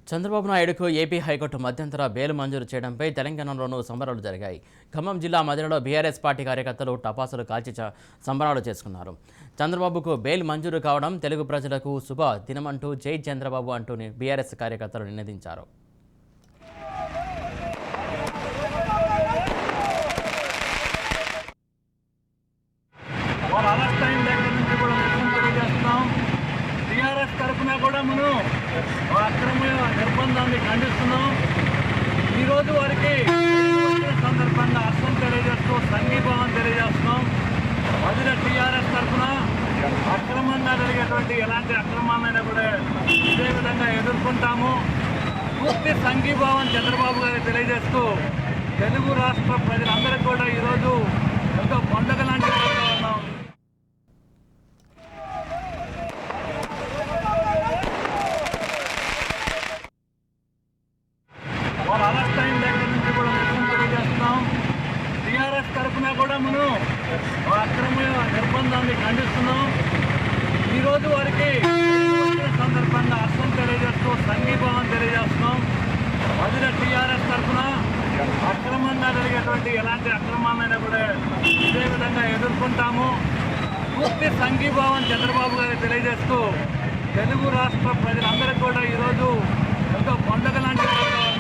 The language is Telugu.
చంద్రబాబు నాయుడుకు ఏపీ హైకోర్టు మధ్యంతర బెయిల్ మంజూరు చేయడంపై తెలంగాణలోనూ సంబరాలు జరిగాయి. ఖమ్మం జిల్లా మధిరలో బీఆర్ఎస్ పార్టీ కార్యకర్తలు టపాసులు కాల్చి సంబరాలు చేసుకున్నారు. చంద్రబాబుకు బెయిల్ మంజూరు కావడం తెలుగు ప్రజలకు శుభ దినమంటూ జై చంద్రబాబు అంటూ బీఆర్ఎస్ కార్యకర్తలు నినదించారు. తరఫున కూడా మనం అక్రమ నిర్బంధాన్ని ఖండిస్తున్నాం. ఈరోజు వారికి సందర్భంగా అర్థం తెలియజేస్తూ సంఘీభావం తెలియజేస్తున్నాం. మధిర టీఆర్ఎస్ తరఫున అక్రమంగా జరిగేటువంటి ఎలాంటి అక్రమాలైనా కూడా ఇదే విధంగా ఎదుర్కొంటాము. పూర్తి సంఘీభావం చంద్రబాబు గారికి తెలియజేస్తూ తెలుగు రాష్ట్ర ప్రజలందరికీ కూడా ఈరోజు ఎంతో పండుగ లాంటి వాతావరణం. అలస్టైన్ దగ్గర నుంచి కూడా నిరసన తెలియజేస్తున్నాం. టీఆర్ఎస్ తరఫున కూడా మనం అక్రమ నిర్బంధాన్ని ఖండిస్తున్నాం. ఈరోజు వారికి సందర్భంగా అర్థం తెలియజేస్తూ సంఘీభావం తెలియజేస్తున్నాం. మధిర టీఆర్ఎస్ తరఫున అక్రమంగా జరిగేటువంటి ఎలాంటి అక్రమాలైనా కూడా ఇదే విధంగా ఎదుర్కొంటాము. పూర్తి సంఘీభావం చంద్రబాబు గారికి తెలియజేస్తూ తెలుగు రాష్ట్ర ప్రజలందరికీ కూడా ఈరోజు ఎంతో పండుగ లాంటి వాతావరణం.